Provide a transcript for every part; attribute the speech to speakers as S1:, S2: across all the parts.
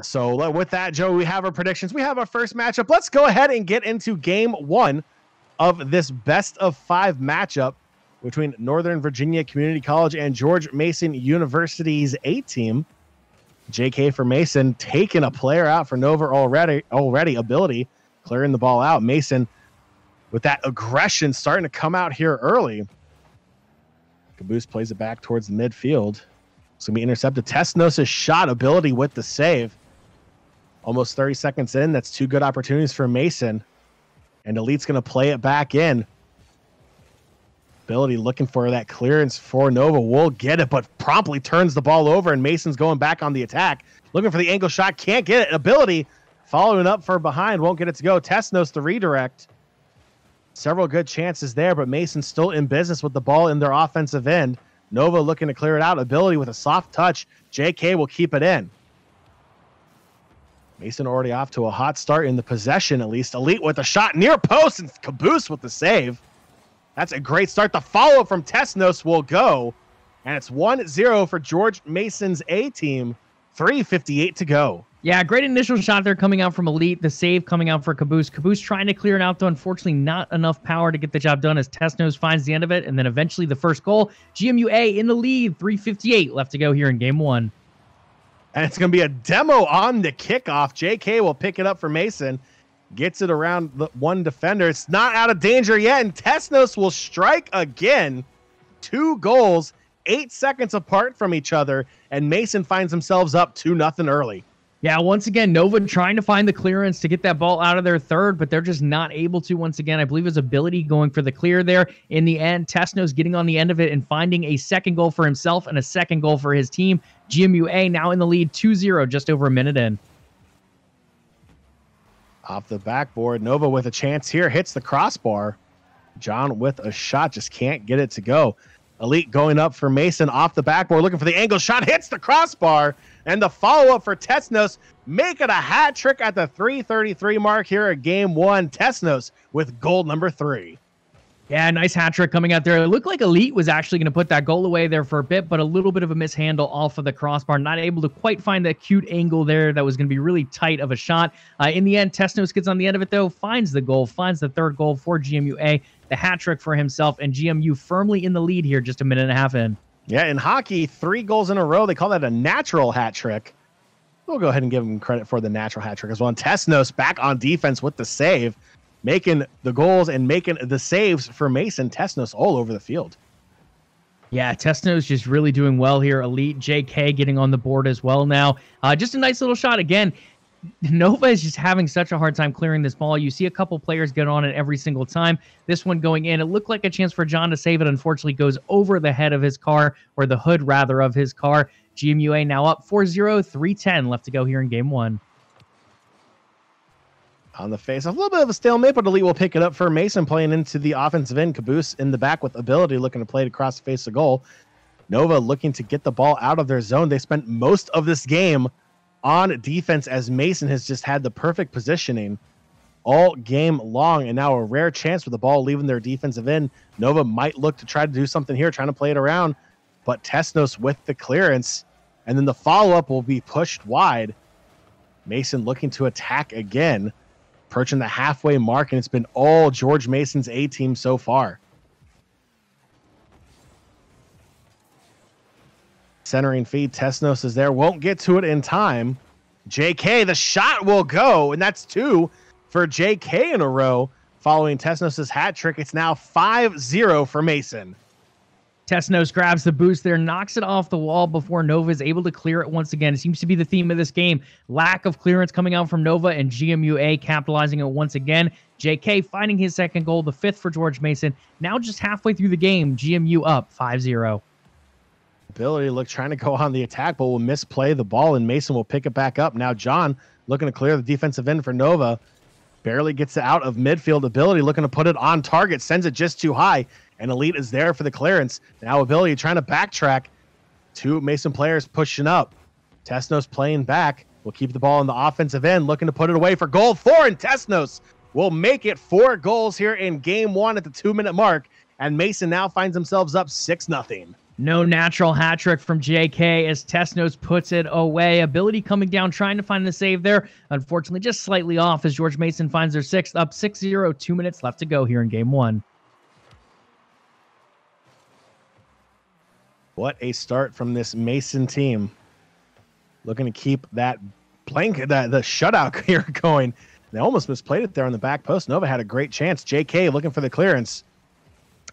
S1: So with that, Joe, we have our predictions. We have our first matchup. Let's go ahead and get into game one of this best of 5 matchup between Northern Virginia Community College and George Mason University's A team. JK for Mason taking a player out for Nova already. Ability clearing the ball out. Mason with that aggression starting to come out here early. Caboose plays it back towards the midfield. It's going to be intercepted. Tesnos' shot ability with the save. Almost 30 seconds in. That's 2 good opportunities for Mason. And Elite's going to play it back in. Ability looking for that clearance for Nova. Will get it, but promptly turns the ball over, and Mason's going back on the attack. Looking for the angle shot. Can't get it. Ability following up for behind. Won't get it to go. Tesnos the redirect. Several good chances there, but Mason's still in business with the ball in their offensive end. Nova looking to clear it out. Ability with a soft touch. JK will keep it in. Mason already off to a hot start in the possession, at least. Elite with a shot near post, and Caboose with the save. That's a great start. The follow-up from Tesnos will go, and it's 1-0 for George Mason's A team. 3:58 to go.
S2: Yeah, great initial shot there coming out from Elite. The save coming out for Caboose. Caboose trying to clear it out, though. Unfortunately, not enough power to get the job done as Tesnos finds the end of it. And then eventually the first goal. GMUA in the lead. 3:58 left to go here in game one.
S1: And it's going to be a demo on the kickoff. JK will pick it up for Mason. Gets it around the one defender. It's not out of danger yet. And Tesnos will strike again. 2 goals, 8 seconds apart from each other. And Mason finds themselves up 2-0 early.
S2: Yeah, once again, Nova trying to find the clearance to get that ball out of their third, but they're just not able to once again. I believe his ability going for the clear there. In the end, Tesnos getting on the end of it and finding a second goal for himself and a second goal for his team. GMUA now in the lead 2-0, just over a minute in.
S1: Off the backboard, Nova with a chance here, hits the crossbar. John with a shot, just can't get it to go. Elite going up for Mason off the backboard, looking for the angle shot, hits the crossbar, and the follow-up for Tesnos, making a hat trick at the 3:33 mark here at game one. Tesnos with goal number 3.
S2: Yeah, nice hat trick coming out there. It looked like Elite was actually going to put that goal away there for a bit, but a little bit of a mishandle off of the crossbar. Not able to quite find that cute angle there that was going to be really tight of a shot. In the end, Tesnos gets on the end of it, though, finds the goal, finds the third goal for GMUA, the hat trick for himself, and GMU firmly in the lead here just a minute and a half in.
S1: Yeah, in hockey, 3 goals in a row. They call that a natural hat trick. We'll go ahead and give him credit for the natural hat trick as well. And Tesnos back on defense with the save, making the goals and making the saves for Mason. Tesnos all over the field.
S2: Yeah, Tesnos just really doing well here. Elite, JK getting on the board as well now. Just a nice little shot. Again, Nova is just having such a hard time clearing this ball. You see a couple players get on it every single time. This one going in, it looked like a chance for John to save it. Unfortunately, goes over the head of his car, or the hood, rather, of his car. GMUA now up 4-0, 3:10 left to go here in game one.
S1: On the face, a little bit of a stalemate, but Elite will pick it up for Mason, playing into the offensive end. Caboose in the back with ability, looking to play it across the face of goal. Nova looking to get the ball out of their zone. They spent most of this game on defense as Mason has just had the perfect positioning all game long, and now a rare chance with the ball leaving their defensive end. Nova might look to try to do something here, trying to play it around, but Tesnos with the clearance, and then the follow-up will be pushed wide. Mason looking to attack again, approaching the halfway mark, and it's been all George Mason's A team so far. Centering feed, Tesnos is there, won't get to it in time. JK, the shot will go, and that's 2 for JK in a row. Following Tesnos' hat trick, it's now 5-0 for Mason.
S2: Tesnos grabs the boost there, knocks it off the wall before Nova is able to clear it once again. It seems to be the theme of this game. Lack of clearance coming out from Nova, and GMUA capitalizing it once again. JK finding his second goal, the 5th for George Mason. Now just halfway through the game, GMU up 5-0.
S1: Ability look trying to go on the attack, but will misplay the ball, and Mason will pick it back up. Now John looking to clear the defensive end for Nova. Barely gets it out of midfield. Ability looking to put it on target, sends it just too high, and Elite is there for the clearance. Now Ability trying to backtrack. 2 Mason players pushing up. Tesnos playing back. Will keep the ball in the offensive end, looking to put it away for goal 4, and Tesnos will make it 4 goals here in game 1 at the 2-minute mark, and Mason now finds themselves up 6-0.
S2: No natural hat trick from JK as Tesnos puts it away. Ability coming down, trying to find the save there. Unfortunately, just slightly off as George Mason finds their sixth, up 6-0, 2 minutes left to go here in game one.
S1: What a start from this Mason team. Looking to keep that blank, the shutout here going. They almost misplayed it there on the back post. Nova had a great chance. JK looking for the clearance.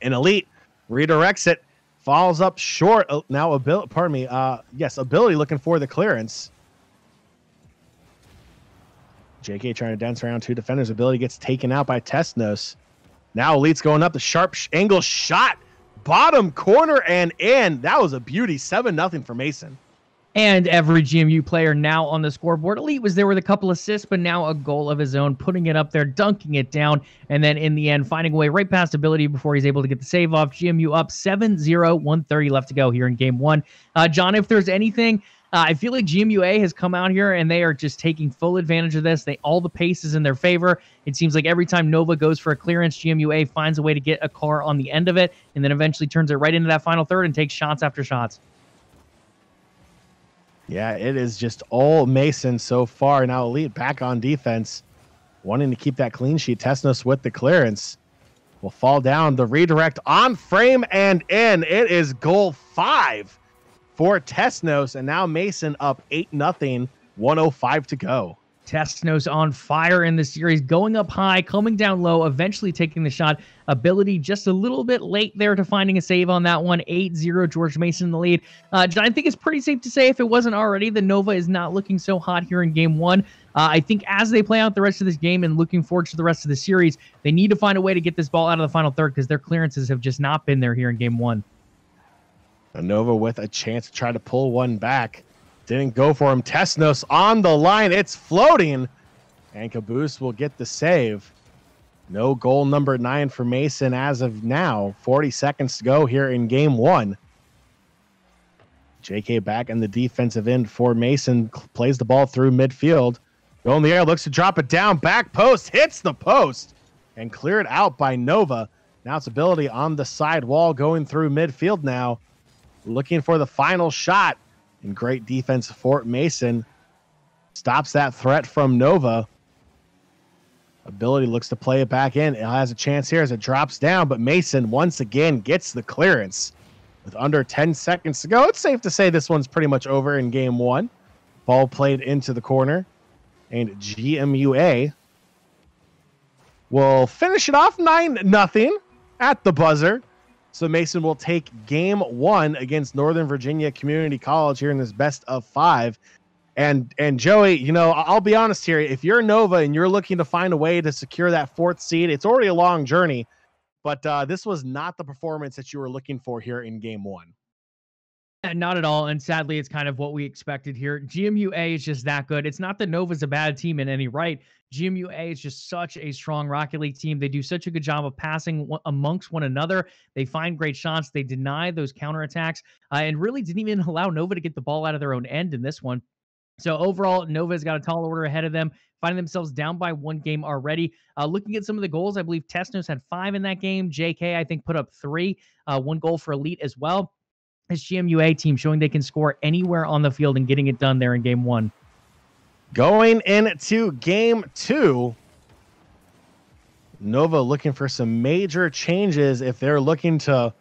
S1: And Elite redirects it. Falls up short. Now, Ability looking for the clearance. JK trying to dance around two defenders. Ability gets taken out by Tesnos. Now Elite's going up. The sharp angle shot. Bottom corner and in. That was a beauty. 7-0 for Mason.
S2: And every GMU player now on the scoreboard. Elite was there with a couple assists, but now a goal of his own, putting it up there, dunking it down, and then in the end, finding a way right past Ability before he's able to get the save off. GMU up 7-0, 130 left to go here in game one. John, if there's anything, I feel like GMUA has come out here and they are just taking full advantage of this. All the pace is in their favor. It seems like every time Nova goes for a clearance, GMUA finds a way to get a car on the end of it, and then eventually turns it right into that final third and takes shots after shots.
S1: Yeah, it is just all Mason so far. Now Elite back on defense, wanting to keep that clean sheet. Tesnos with the clearance will fall down. The redirect on frame and in. It is goal 5 for Tesnos, and now Mason up 8-0, 1:05 to go.
S2: Tesnos on fire in the series, going up high, coming down low, eventually taking the shot. Ability just a little bit late there to finding a save on that one. 8-0, George Mason in the lead. John, I think it's pretty safe to say, if it wasn't already, the Nova is not looking so hot here in game one. I think as they play out the rest of this game and looking forward to the rest of the series, they need to find a way to get this ball out of the final third because their clearances have just not been there here in game one.
S1: Nova with a chance to try to pull one back. Didn't go for him. Tesnos on the line. It's floating. And Caboose will get the save. No goal number 9 for Mason as of now. 40 seconds to go here in game one. JK back in the defensive end for Mason. Plays the ball through midfield. Go in the air. Looks to drop it down. Back post. Hits the post. And cleared out by Nova. Now it's Ability on the side wall going through midfield now. Looking for the final shot. And great defense for Mason. Stops that threat from Nova. Ability looks to play it back in. It has a chance here as it drops down, but Mason once again gets the clearance. With under 10 seconds to go, it's safe to say this one's pretty much over in game one. Ball played into the corner. And GMUA will finish it off 9-0 at the buzzer. So Mason will take game one against Northern Virginia Community College here in this best of 5. And Joey, you know, I'll be honest here. If you're Nova and you're looking to find a way to secure that 4th seed, it's already a long journey. But this was not the performance that you were looking for here in game one.
S2: Not at all. And sadly, it's kind of what we expected here. GMUA is just that good. It's not that Nova's a bad team in any right. GMUA is just such a strong Rocket League team. They do such a good job of passing amongst one another. They find great shots. They deny those counterattacks and really didn't even allow Nova to get the ball out of their own end in this one. So overall, Nova's got a tall order ahead of them, finding themselves down by 1 game already. Looking at some of the goals, I believe Tesnos had 5 in that game. JK, I think, put up 3, 1 goal for Elite as well. This GMUA team showing they can score anywhere on the field and getting it done there in game one.
S1: Going into game 2, Nova looking for some major changes if they're looking to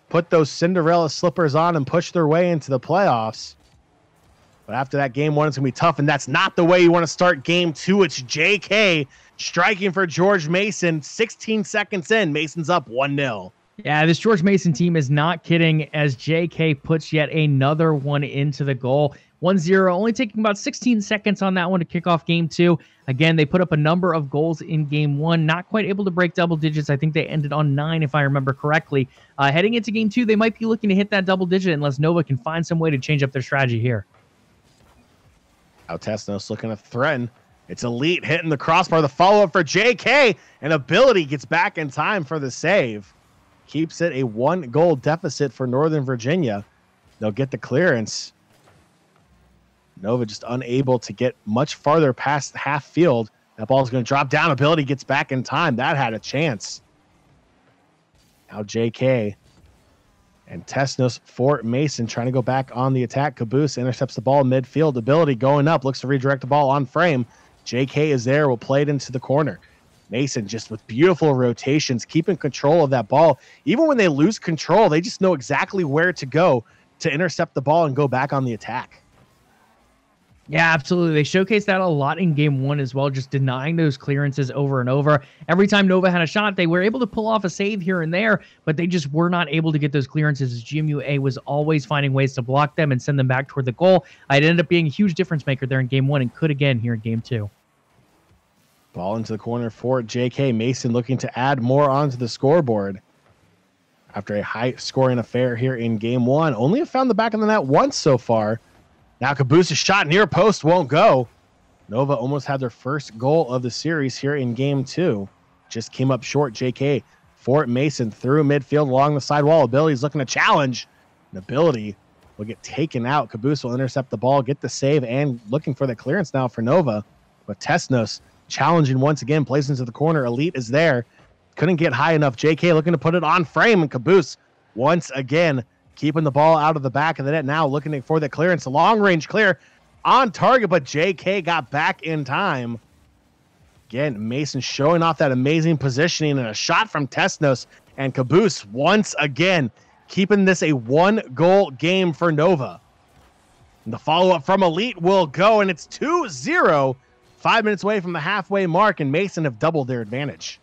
S1: put those Cinderella slippers on and push their way into the playoffs. But after that, game 1 is going to be tough, and that's not the way you want to start game 2. It's JK striking for George Mason. 16 seconds in, Mason's up 1-0.
S2: Yeah, this George Mason team is not kidding as JK puts yet another one into the goal. 1-0, only taking about 16 seconds on that one to kick off game 2. Again, they put up a number of goals in game 1, not quite able to break double digits. I think they ended on 9, if I remember correctly. Heading into game 2, they might be looking to hit that double digit unless Nova can find some way to change up their strategy here.
S1: Now Tesnos looking to threaten. It's Elite hitting the crossbar. The follow-up for JK, and Ability gets back in time for the save. Keeps it a 1-goal deficit for Northern Virginia. They'll get the clearance. Nova just unable to get much farther past half field. That ball is going to drop down. Ability gets back in time. That had a chance. Now JK And Tesnos for Mason trying to go back on the attack. Caboose intercepts the ball midfield. Ability going up, looks to redirect the ball on frame. JK is there, will play it into the corner. Mason just with beautiful rotations, keeping control of that ball. Even when they lose control, they just know exactly where to go to intercept the ball and go back on the attack.
S2: Yeah, absolutely. They showcased that a lot in game one as well, just denying those clearances over and over. Every time Nova had a shot, they were able to pull off a save here and there, but they just were not able to get those clearances as GMUA was always finding ways to block them and send them back toward the goal. It ended up being a huge difference maker there in game one and could again here in game two.
S1: Ball into the corner for JK. Mason looking to add more onto the scoreboard. After a high-scoring affair here in game one, only have found the back of the net once so far. Now Caboose's shot near post won't go. Nova almost had their first goal of the series here in game two. Just came up short. JK for Mason through midfield along the side wall. Ability's looking to challenge. And Ability will get taken out. Caboose will intercept the ball, get the save, and looking for the clearance now for Nova. But Tesnos challenging once again, plays into the corner. Elite is there. Couldn't get high enough. JK looking to put it on frame, and Caboose once again keeping the ball out of the back of the net. Now looking for the clearance. Long range clear on target, but JK got back in time. Again, Mason showing off that amazing positioning and a shot from Tesnos. And Caboose once again keeping this a 1-goal game for Nova. And the follow-up from Elite will go, and it's 2-0. 5 minutes away from the halfway mark, and Mason have doubled their advantage.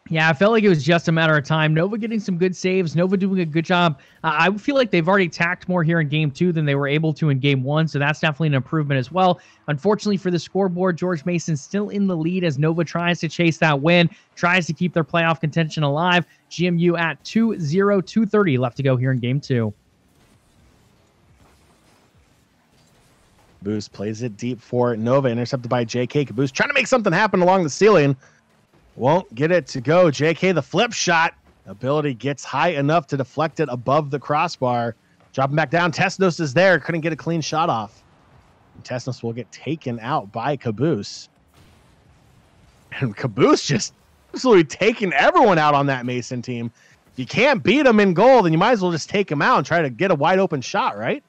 S2: Yeah, I felt like it was just a matter of time. Nova getting some good saves. Nova doing a good job. I feel like they've already tacked more here in game two than they were able to in game one, so that's definitely an improvement as well. Unfortunately for the scoreboard, George Mason still in the lead as Nova tries to chase that win, tries to keep their playoff contention alive. GMU at 2-0, 2:30 left to go here in game two.
S1: Caboose plays it deep for Nova, intercepted by JK. Caboose trying to make something happen along the ceiling. Won't get it to go. JK, the flip shot. Ability gets high enough to deflect it above the crossbar. Dropping back down. Tesnos is there. Couldn't get a clean shot off. And Tesnos will get taken out by Caboose. And Caboose just absolutely taking everyone out on that Mason team. If you can't beat them in goal, then you might as well just take them out and try to get a wide open shot, right?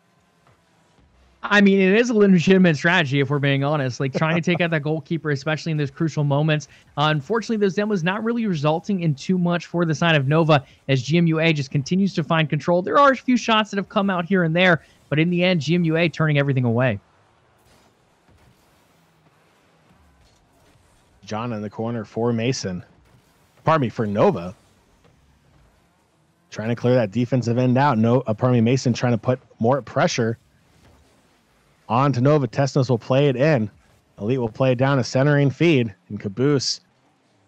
S2: I mean, it is a legitimate strategy if we're being honest, like trying to take out that goalkeeper, especially in those crucial moments. Unfortunately, those demos not really resulting in too much for the side of Nova as GMUA just continues to find control. There are a few shots that have come out here and there, but in the end, GMUA turning everything away.
S1: John in the corner for Mason. Pardon me, for Nova. Trying to clear that defensive end out. Mason trying to put more pressure on to Nova. Tesnos will play it in. Elite will play it down a centering feed. And Caboose,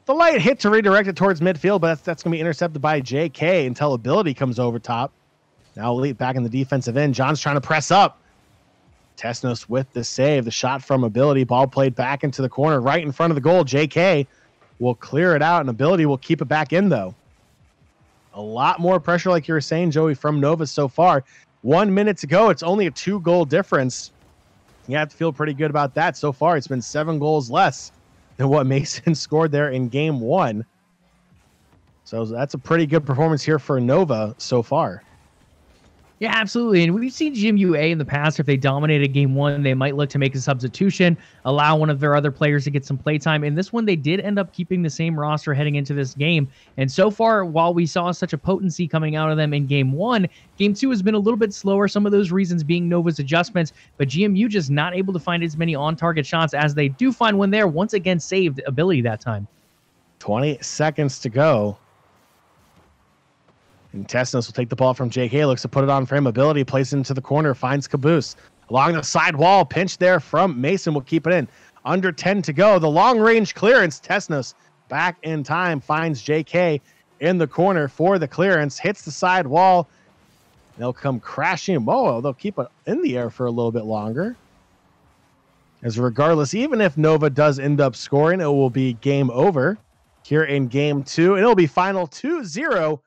S1: the light hit to redirect it towards midfield, but that's going to be intercepted by JK until Ability comes over top. Now Elite back in the defensive end. John's trying to press up. Tesnos with the save. The shot from Ability. Ball played back into the corner right in front of the goal. JK will clear it out, and Ability will keep it back in, though. A lot more pressure, like you were saying, Joey, from Nova so far. 1 minute to go. It's only a 2-goal difference. You have to feel pretty good about that. So far, it's been 7 goals less than what Mason scored there in game one. So that's a pretty good performance here for Nova so far.
S2: Yeah, absolutely. And we've seen GMUA in the past, if they dominated game one, they might look to make a substitution, allow one of their other players to get some playtime. In this one, they did end up keeping the same roster heading into this game. And so far, while we saw such a potency coming out of them in game one, game two has been a little bit slower, some of those reasons being Nova's adjustments, but GMU just not able to find as many on-target shots as they do find when they're once again saved Ability that time.
S1: 20 seconds to go. And Tesnos will take the ball from JK, looks to put it on frame. Ability plays into the corner, finds Caboose. Along the side wall, pinch there from Mason will keep it in. Under 10 to go. The long-range clearance. Tesnos back in time, finds JK in the corner for the clearance. Hits the side wall. They'll come crashing. Whoa, they'll keep it in the air for a little bit longer. As regardless, even if Nova does end up scoring, it will be game over here in game two. And it'll be final 2-0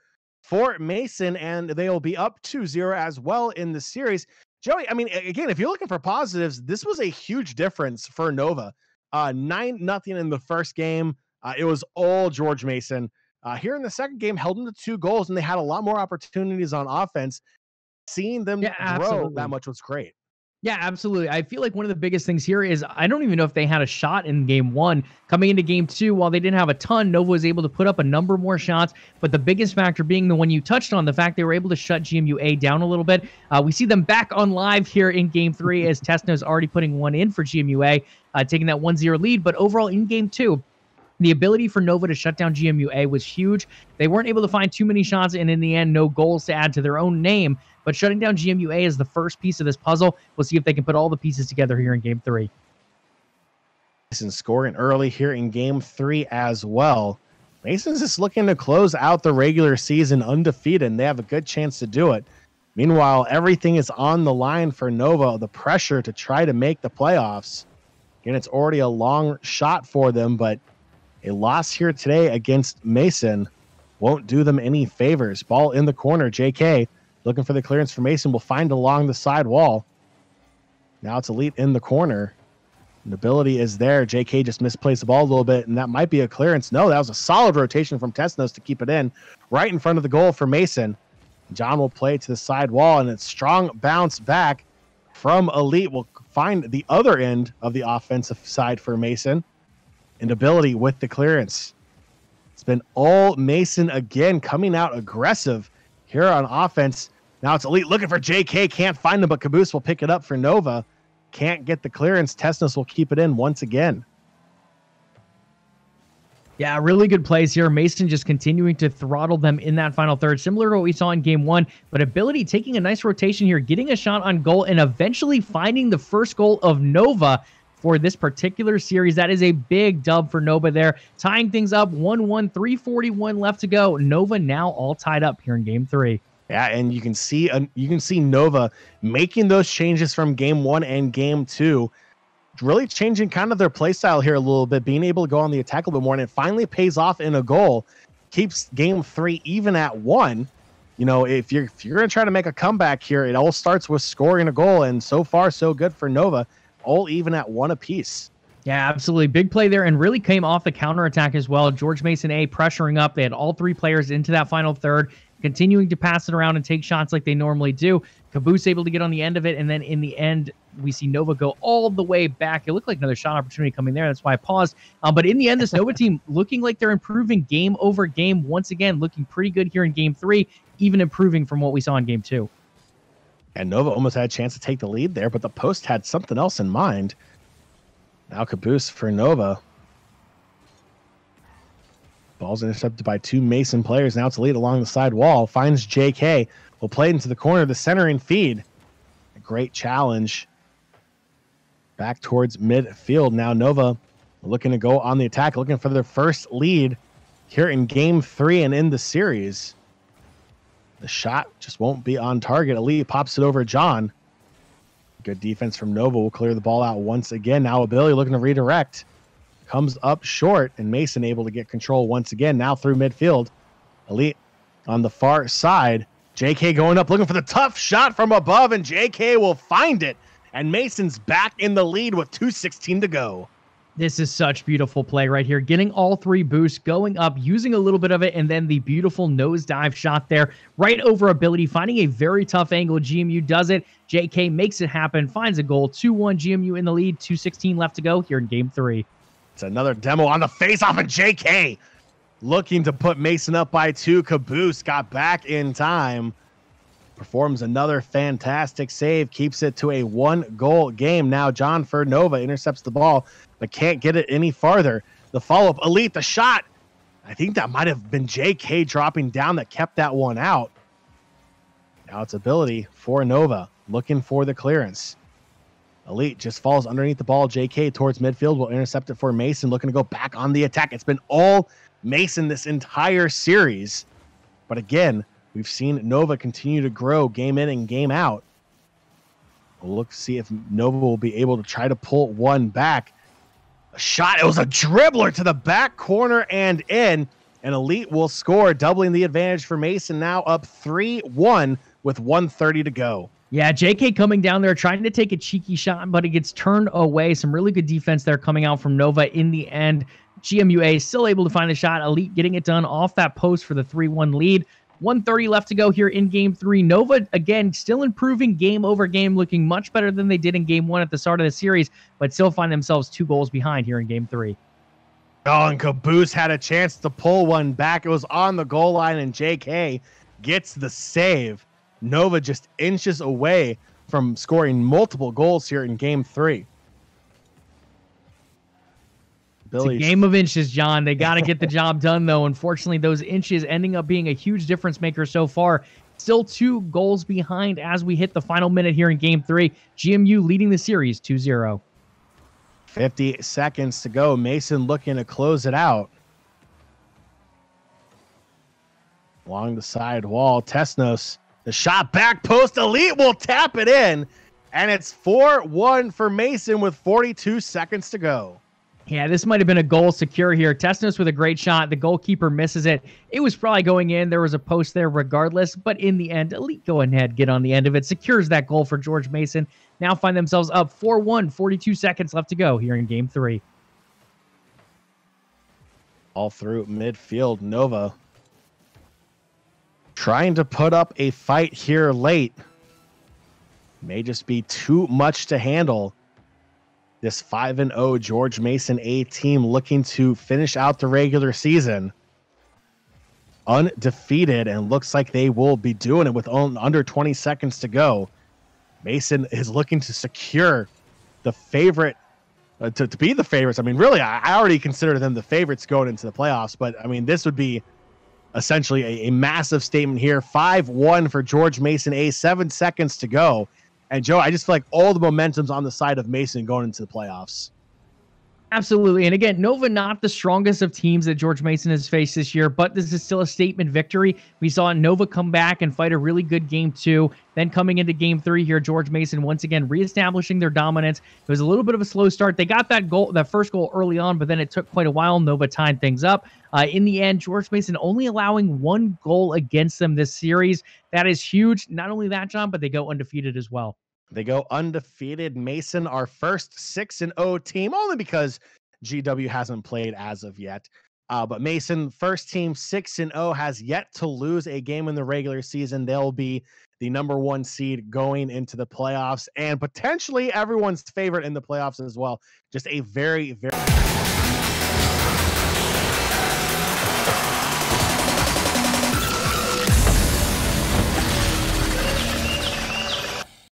S1: for Mason, and they will be up 2-0 as well in the series. Joey, I mean, again, if you're looking for positives, this was a huge difference for Nova. 9-0 in the first game. It was all George Mason. Here in the second game, held them to 2 goals, and they had a lot more opportunities on offense. Seeing them
S2: Yeah,
S1: grow that
S2: absolutely.
S1: much was great.
S2: Yeah, absolutely. I feel like one of the biggest things here is I don't even know if they had a shot in game one. Coming into game two, while they didn't have a ton, Nova was able to put up a number more shots. But the biggest factor being the one you touched on, the fact they were able to shut GMUA down a little bit. We see them back on live here in game three as Tesno's already putting one in for GMUA, taking that 1-0 lead. But overall in game two, the ability for Nova to shut down GMUA was huge. They weren't able to find too many shots, and in the end, no goals to add to their own name. But shutting down GMUA is the first piece of this puzzle. We'll see if they can put all the pieces together here in game three.
S1: Mason scoring early here in game three as well. Mason's just looking to close out the regular season undefeated, and they have a good chance to do it. Meanwhile, everything is on the line for Nova, the pressure to try to make the playoffs. Again, it's already a long shot for them, but a loss here today against Mason won't do them any favors. Ball in the corner. JK looking for the clearance for Mason. Will find along the side wall. Now it's Elite in the corner. The ability is there. JK just misplaced the ball a little bit, and that might be a clearance. No, that was a solid rotation from Tesnos to keep it in right in front of the goal for Mason. John will play to the side wall, and it's strong bounce back from Elite. Will find the other end of the offensive side for Mason. And ability with the clearance. It's been all Mason again, coming out aggressive here on offense. Now it's Elite looking for JK. Can't find him, but Caboose will pick it up for Nova. Can't get the clearance. Tesnos will keep it in once again.
S2: Yeah, really good plays here. Mason just continuing to throttle them in that final third, similar to what we saw in game one. But ability taking a nice rotation here, getting a shot on goal, and eventually finding the first goal of Nova for this particular series. That is a big dub for Nova there. Tying things up 1-1, 3:41 left to go. Nova now all tied up here in game three.
S1: Yeah, and you can see Nova making those changes from game one and game two, really changing kind of their play style here a little bit, being able to go on the attack a little bit more, and it finally pays off in a goal. Keeps game three even at 1. You know, if you're going to try to make a comeback here, it all starts with scoring a goal, and so far so good for Nova. All even at 1 apiece.
S2: Yeah, absolutely. Big play there, and really came off the counterattack as well. George Mason A pressuring up. They had all 3 players into that final third, continuing to pass it around and take shots like they normally do. Caboose able to get on the end of it, and then in the end, we see Nova go all the way back. It looked like another shot opportunity coming there. That's why I paused. But in the end, this Nova team looking like they're improving game over game. Once again, looking pretty good here in game 3, even improving from what we saw in game 2.
S1: And Nova almost had a chance to take the lead there, but the post had something else in mind. Now Caboose for Nova. Ball's intercepted by 2 Mason players. Now it's Elite along the side wall. Finds JK. Will play into the corner. The centering feed. A great challenge. Back towards midfield. Now Nova looking to go on the attack. Looking for their first lead here in game 3 and in the series. The shot just won't be on target. Elite pops it over John. Good defense from Nova. Will clear the ball out once again. Now Ability looking to redirect. Comes up short, and Mason able to get control once again. Now through midfield. Elite on the far side. JK going up, looking for the tough shot from above, and JK will find it. And Mason's back in the lead with 2:16 to go.
S2: This is such beautiful play right here. Getting all 3 boosts, going up, using a little bit of it, and then the beautiful nosedive shot there right over Ability, finding a very tough angle. GMU does it. JK makes it happen, finds a goal. 2-1 GMU in the lead. 2:16 left to go here in game 3.
S1: It's another demo on the face-off, and JK looking to put Mason up by 2. Caboose got back in time. Performs another fantastic save, keeps it to a 1-goal game. Now John for Nova intercepts the ball, but can't get it any farther. The follow-up, Elite, the shot. I think that might have been JK dropping down that kept that one out. Now it's Ability for Nova, looking for the clearance. Elite just falls underneath the ball. JK towards midfield will intercept it for Mason, looking to go back on the attack. It's been all Mason this entire series. But again, we've seen Nova continue to grow game in and game out. We'll look to see if Nova will be able to try to pull one back. A shot. It was a dribbler to the back corner and in. And Elite will score, doubling the advantage for Mason. Now up 3-1 with 1:30 to go.
S2: Yeah, JK coming down there, trying to take a cheeky shot, but it gets turned away. Some really good defense there coming out from Nova in the end. GMUA still able to find the shot. Elite getting it done off that post for the 3-1 lead. 1:30 left to go here in Game 3. Nova, again, still improving game over game, looking much better than they did in Game 1 at the start of the series, but still find themselves 2 goals behind here in Game 3.
S1: Oh, and Caboose had a chance to pull one back. It was on the goal line, and JK gets the save. Nova just inches away from scoring multiple goals here in Game 3.
S2: It's a game of inches, John. They got to get the job done, though. Unfortunately, those inches ending up being a huge difference maker so far. Still 2 goals behind as we hit the final minute here in Game 3. GMU leading the series 2-0.
S1: 50 seconds to go. Mason looking to close it out. Along the side wall, Tesnos, the shot back post. Elite will tap it in, and it's 4-1 for Mason with 42 seconds to go.
S2: Yeah, this might have been a goal secure here. Tesnos with a great shot. The goalkeeper misses it. It was probably going in. There was a post there regardless, but in the end, Elite go ahead, get on the end of it, secures that goal for George Mason. Now find themselves up 4-1, 42 seconds left to go here in Game 3.
S1: All through midfield, Nova trying to put up a fight here late. May just be too much to handle. This 5-0 George Mason A team looking to finish out the regular season undefeated, and looks like they will be doing it with under 20 seconds to go. Mason is looking to secure the favorite, to be the favorites. I mean, really, I already consider them the favorites going into the playoffs, but I mean, this would be essentially a massive statement here. 5-1 for George Mason A, 7 seconds to go. And Joe, I just feel like all the momentum's on the side of Mason going into the playoffs.
S2: Absolutely. And again, Nova not the strongest of teams that George Mason has faced this year, but this is still a statement victory. We saw Nova come back and fight a really good Game 2. Then coming into Game 3 here, George Mason once again reestablishing their dominance. It was a little bit of a slow start. They got that first goal early on, but then it took quite a while. Nova tied things up. In the end, George Mason only allowing 1 goal against them this series. That is huge. Not only that, John, but they go undefeated as well.
S1: They go undefeated. Mason, our first 6-0 team, only because GW hasn't played as of yet. But Mason, first team 6-0, has yet to lose a game in the regular season. They'll be the #1 seed going into the playoffs, and potentially everyone's favorite in the playoffs as well. Just a very, very